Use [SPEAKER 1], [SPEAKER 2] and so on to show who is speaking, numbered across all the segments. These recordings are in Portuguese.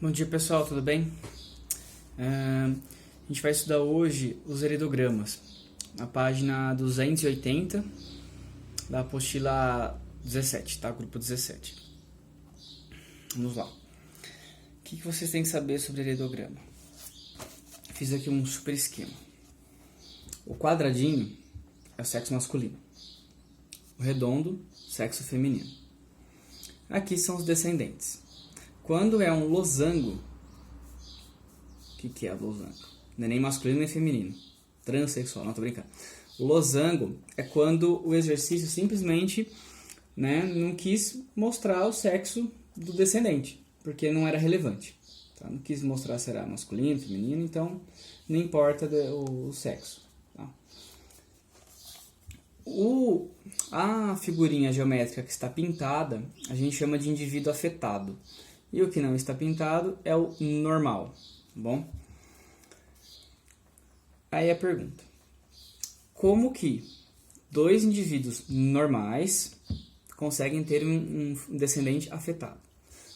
[SPEAKER 1] Bom dia pessoal, tudo bem? A gente vai estudar hoje os heredogramas, na página 280 da apostila 17, tá? Grupo 17. Vamos lá. O que vocês têm que saber sobre heredograma? Fiz aqui um super esquema. O quadradinho é o sexo masculino, o redondo, sexo feminino. Aqui são os descendentes. Quando é um losango, o que é losango? Não é nem masculino nem feminino. Transsexual, não, tô brincando. O losango é quando o exercício simplesmente não quis mostrar o sexo do descendente, porque não era relevante. Tá? Não quis mostrar se era masculino, feminino, então não importa o sexo. Tá? A figurinha geométrica que está pintada, a gente chama de indivíduo afetado. E o que não está pintado é o normal, tá bom? Aí a pergunta: como que dois indivíduos normais conseguem ter um descendente afetado?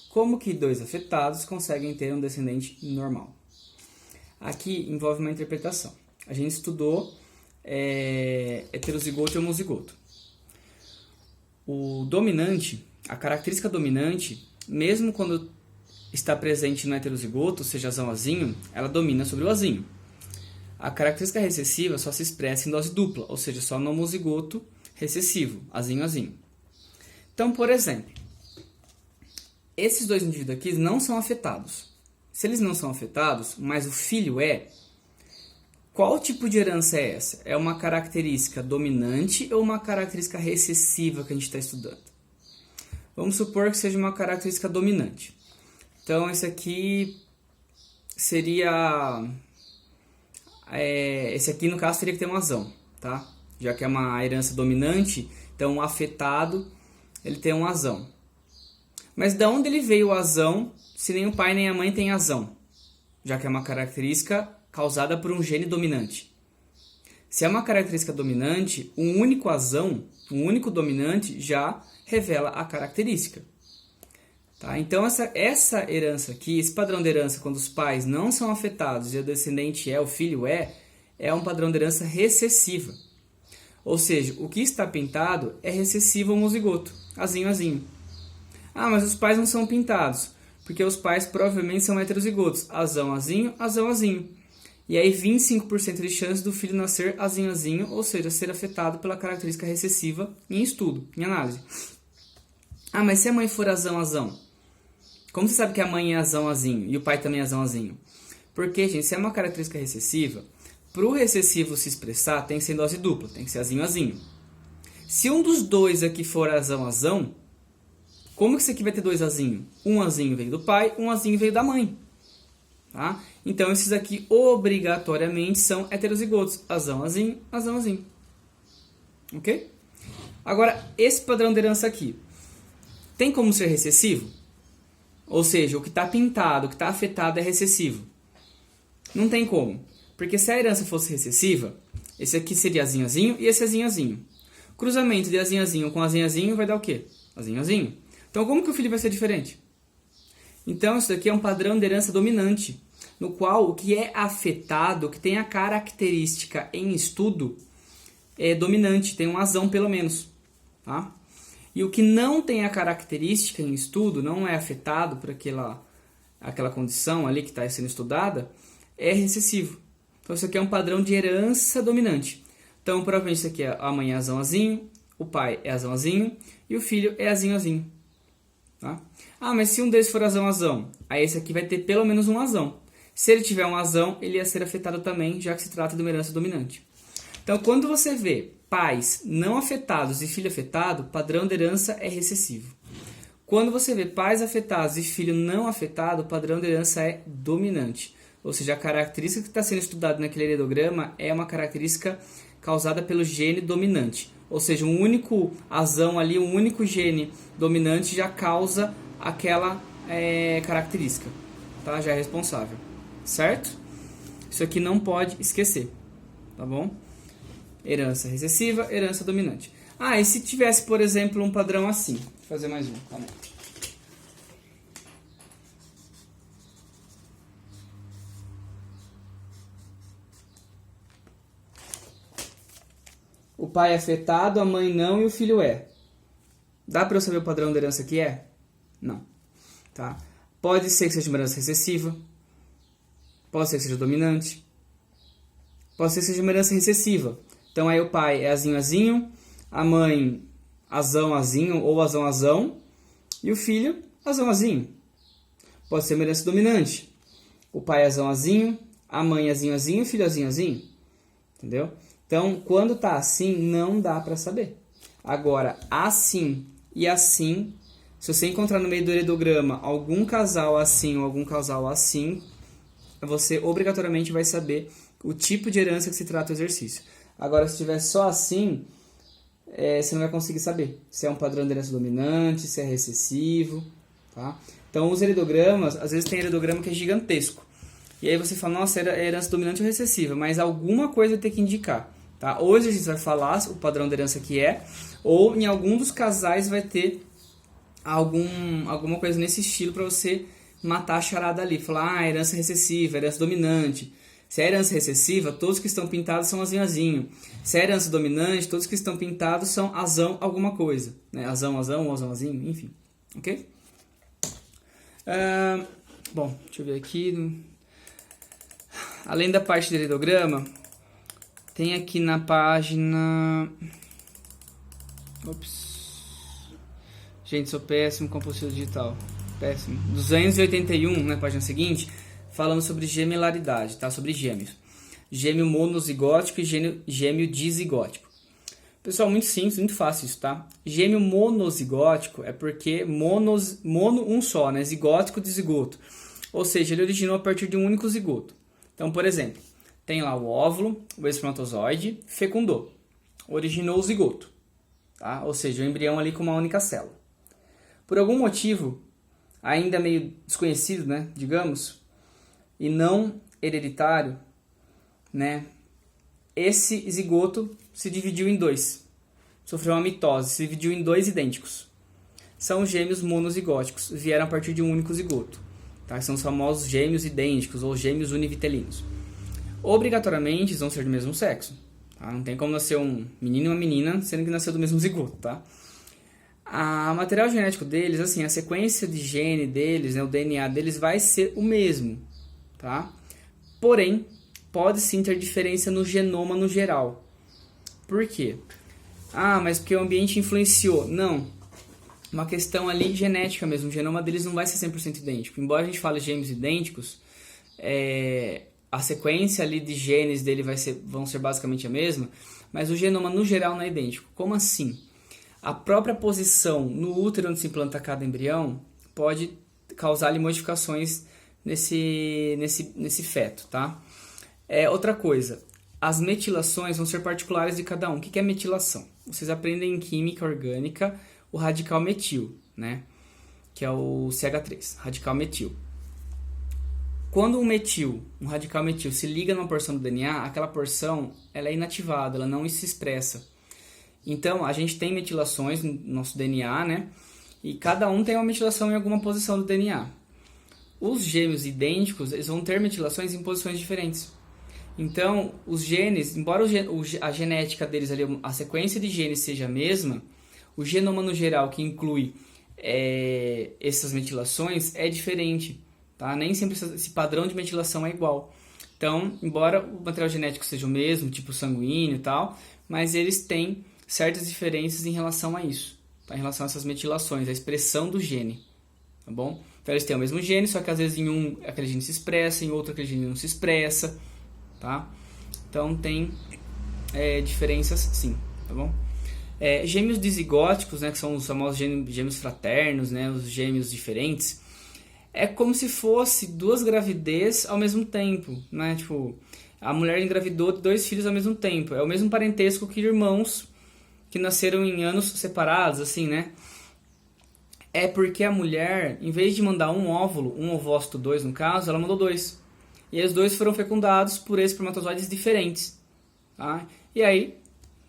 [SPEAKER 1] Como que dois afetados conseguem ter um descendente normal? Aqui envolve uma interpretação. A gente estudou heterozigoto e homozigoto. O dominante, a característica dominante, mesmo quando está presente no heterozigoto, ou seja, azão, azinho, ela domina sobre o azinho. A característica recessiva só se expressa em dose dupla, ou seja, só no homozigoto recessivo, azinho, azinho. Então, por exemplo, esses dois indivíduos aqui não são afetados. Se eles não são afetados, mas o filho é, qual tipo de herança é essa? É uma característica dominante ou uma característica recessiva que a gente está estudando? Vamos supor que seja uma característica dominante. Então, esse aqui seria... esse aqui, no caso, teria que ter um azão, tá? Já que é uma herança dominante, então o afetado, ele tem um azão. Mas de onde ele veio o azão, se nem o pai nem a mãe tem azão? Já que é uma característica causada por um gene dominante. Se é uma característica dominante, um único azão, um único dominante, já revela a característica. Tá? Então, essa herança aqui, esse padrão de herança, quando os pais não são afetados e o descendente o filho é um padrão de herança recessiva. Ou seja, o que está pintado é recessivo homozigoto, azinho, azinho. Ah, mas os pais não são pintados, porque os pais provavelmente são heterozigotos, azão, azinho, azão, azinho. E aí 25% de chance do filho nascer azinho, azinho, ou seja, ser afetado pela característica recessiva em estudo, em análise. Ah, mas se a mãe for azão, azão? Como você sabe que a mãe é azão, azinho e o pai também é azão, azinho? Porque, gente, se é uma característica recessiva, para o recessivo se expressar tem que ser em dose dupla, tem que ser azinho, azinho. Se um dos dois aqui for azão, azão, como que isso aqui vai ter dois azinhos? Um azinho veio do pai, um azinho veio da mãe. Tá? Então, esses aqui obrigatoriamente são heterozigotos. Azão, azinho, azão, azinho. Ok? Agora, esse padrão de herança aqui, tem como ser recessivo? Ou seja, o que está pintado, o que está afetado é recessivo. Não tem como. Porque se a herança fosse recessiva, esse aqui seria azinho, azinho e esse azinho, azinho. Cruzamento de azinho, azinho com azinho, azinho vai dar o quê? Azinho, azinho. Então, como que o filho vai ser diferente? Então, isso daqui é um padrão de herança dominante, no qual o que é afetado, o que tem a característica em estudo, é dominante, tem um azão pelo menos. Tá? E o que não tem a característica em estudo, não é afetado por aquela condição ali que está sendo estudada, é recessivo. Então, isso aqui é um padrão de herança dominante. Então, provavelmente isso aqui é a mãe é azão, azinho, o pai é azão, azinho, e o filho é azinho, azinho. Tá? Ah, mas se um deles for azão, azão, aí esse aqui vai ter pelo menos um azão. Se ele tiver um azão, ele ia ser afetado também, já que se trata de uma herança dominante. Então, quando você vê pais não afetados e filho afetado, padrão de herança é recessivo. Quando você vê pais afetados e filho não afetado, padrão de herança é dominante. Ou seja, a característica que está sendo estudada naquele heredograma é uma característica causada pelo gene dominante. Ou seja, um único azão ali, um único gene dominante já causa aquela característica. Tá? Já é responsável. Certo? Isso aqui não pode esquecer. Tá bom? Herança recessiva, herança dominante. Ah, e se tivesse, por exemplo, um padrão assim? Vou fazer mais um. Calma aí. o pai é afetado, a mãe não e o filho é. Dá para eu saber o padrão da herança que é? Não. Tá? Pode ser que seja uma herança recessiva, pode ser que seja dominante, pode ser que seja uma herança recessiva. Então aí o pai é azinho, azinho, a mãe azão, azinho ou azão, azão, e o filho azão, azinho. Pode ser uma herança dominante. O pai é azão, azinho, a mãe azinho, azinho, o filho azinho, azinho. Entendeu? Então, quando tá assim, não dá para saber. Agora, assim e assim, se você encontrar no meio do heredograma algum casal assim ou algum casal assim, você obrigatoriamente vai saber o tipo de herança que se trata o exercício. Agora, se tiver só assim, você não vai conseguir saber se é um padrão de herança dominante, se é recessivo, tá? Então, os heredogramas, às vezes tem heredograma que é gigantesco. E aí você fala, nossa, é herança dominante ou recessiva, mas alguma coisa tem que indicar, tá? Ou o exercício vai falar o padrão de herança que é, ou em algum dos casais vai ter alguma coisa nesse estilo para você matar a charada ali. Falar, herança recessiva, herança dominante. Se é herança recessiva, todos que estão pintados são azinho, azinho. Se é herança dominante, todos que estão pintados são azão alguma coisa. Né? Azão, azão, azão, azinho, enfim. Ok? Bom, deixa eu ver aqui. Além da parte do heredograma, tem aqui na página... Gente, sou péssimo com apostila digital. Péssimo. 281, na página seguinte, falando sobre gemelaridade, tá? Sobre gêmeos. Gêmeo monozigótico e gêmeo dizigótico. Pessoal, muito simples, muito fácil isso, tá? Gêmeo monozigótico é porque mono um só, né? Zigótico, dizigoto. Ou seja, ele originou a partir de um único zigoto. Então, por exemplo, tem lá o óvulo, o espermatozoide, fecundou. Originou o zigoto. Tá? Ou seja, o embrião ali com uma única célula. Por algum motivo, ainda meio desconhecido, né? Digamos, e não hereditário, né? Esse zigoto se dividiu em dois. Sofreu uma mitose, se dividiu em dois idênticos. São gêmeos monozigóticos, vieram a partir de um único zigoto. Tá? São os famosos gêmeos idênticos ou gêmeos univitelinos. Obrigatoriamente eles vão ser do mesmo sexo. Tá? Não tem como nascer um menino e uma menina, sendo que nasceu do mesmo zigoto. Tá? O material genético deles, assim, a sequência de gene deles, né, o DNA deles vai ser o mesmo. Tá? Porém, pode sim ter diferença no genoma no geral. Por quê? Mas porque o ambiente influenciou. Não. Uma questão ali genética mesmo. O genoma deles não vai ser 100% idêntico. Embora a gente fale gêmeos idênticos, a sequência ali de genes dele vão ser basicamente a mesma, mas o genoma no geral não é idêntico. Como assim? A própria posição no útero onde se implanta cada embrião pode causar ali modificações nesse feto, tá? Outra coisa, as metilações vão ser particulares de cada um. O que é metilação? Vocês aprendem em química orgânica o radical metil, né? Que é o CH3, radical metil. Quando um radical metil se liga numa porção do DNA, aquela porção ela é inativada, ela não se expressa. Então, a gente tem metilações no nosso DNA, né? E cada um tem uma metilação em alguma posição do DNA. Os gêmeos idênticos, eles vão ter metilações em posições diferentes. Então, os genes, embora a genética deles ali, a sequência de genes seja a mesma, o genoma no geral, que inclui essas metilações, é diferente. Tá? Nem sempre esse padrão de metilação é igual. Então, embora o material genético seja o mesmo, tipo sanguíneo e tal, mas eles têm certas diferenças em relação a isso, tá? Em relação a essas metilações, a expressão do gene. Tá bom? Então, eles têm o mesmo gene, só que às vezes em um aquele gene se expressa, em outro aquele gene não se expressa. Tá? Então tem diferenças sim, tá bom? Gêmeos dizigóticos, né, que são os famosos gêmeos fraternos, né, os gêmeos diferentes, é como se fosse duas gravidez ao mesmo tempo, né? Tipo, a mulher engravidou de 2 filhos ao mesmo tempo, é o mesmo parentesco que irmãos que nasceram em anos separados, assim, né? É porque a mulher, em vez de mandar um óvulo, um ovócito 2 no caso, ela mandou 2. E aí os 2 foram fecundados por espermatozoides diferentes. Tá? E aí,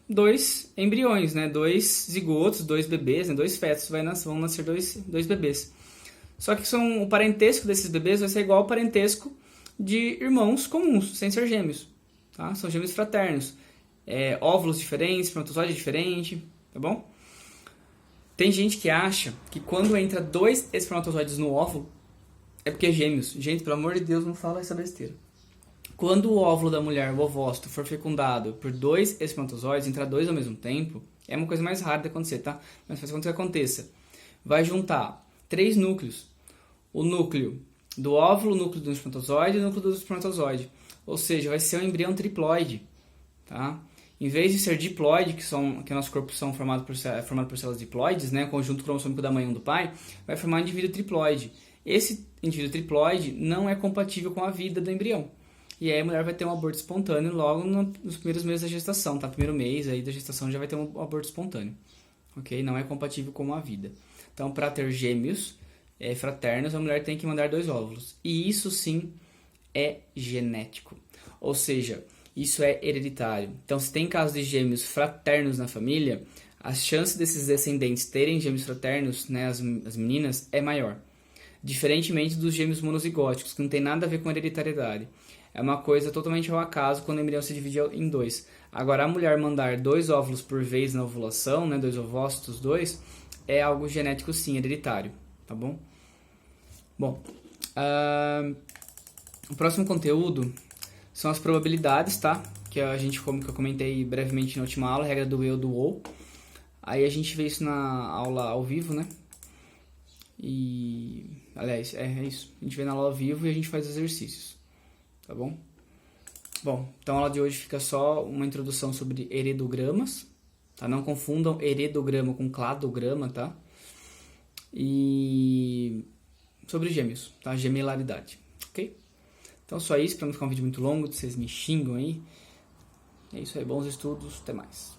[SPEAKER 1] 2 embriões, né? 2 zigotos, 2 bebês, né? 2 fetos, vão nascer 2 bebês. Só que o parentesco desses bebês vai ser igual ao parentesco de irmãos comuns, sem ser gêmeos. Tá? São gêmeos fraternos. óvulos diferentes, espermatozoide diferente, tá bom? Tem gente que acha que quando entra 2 espermatozoides no óvulo, é porque é gêmeos. Gente, pelo amor de Deus, não fala essa besteira. Quando o óvulo da mulher, o ovócito, for fecundado por 2 espermatozoides, entrar 2 ao mesmo tempo, é uma coisa mais rara de acontecer, tá? Mas faz com que aconteça. Vai juntar 3 núcleos. O núcleo do óvulo, o núcleo do espermatozoide e o núcleo do espermatozoide. Ou seja, vai ser um embrião triploide, tá? Em vez de ser diploide, que o nosso corpo são formado por células diploides, né, conjunto cromossômico da mãe e um do pai, vai formar um indivíduo triploide. Esse indivíduo triploide não é compatível com a vida do embrião. E aí a mulher vai ter um aborto espontâneo logo nos primeiros meses da gestação, tá? Primeiro mês aí da gestação já vai ter um aborto espontâneo, ok? Não é compatível com a vida. Então, para ter gêmeos fraternos, a mulher tem que mandar 2 óvulos. E isso sim é genético. Ou seja, isso é hereditário. Então, se tem casos de gêmeos fraternos na família, a chance desses descendentes terem gêmeos fraternos, né, as meninas, é maior. Diferentemente dos gêmeos monozigóticos, que não tem nada a ver com hereditariedade. É uma coisa totalmente ao acaso quando o embrião se divide em 2. Agora, a mulher mandar 2 óvulos por vez na ovulação, né, 2 ovócitos, 2, é algo genético sim, hereditário, tá bom? Bom, o próximo conteúdo são as probabilidades, tá? Que a gente, como que eu comentei brevemente na última aula, a regra do eu, do ou. Aí a gente vê isso na aula ao vivo, né? E, aliás, é isso. A gente vê na aula ao vivo e a gente faz exercícios, tá bom? Bom, então a aula de hoje fica só uma introdução sobre heredogramas, tá? Não confundam heredograma com cladograma, tá? E sobre gêmeos, tá? Gemelaridade, ok? Então só isso, para não ficar um vídeo muito longo, vocês me xingam aí. É isso aí, bons estudos, até mais.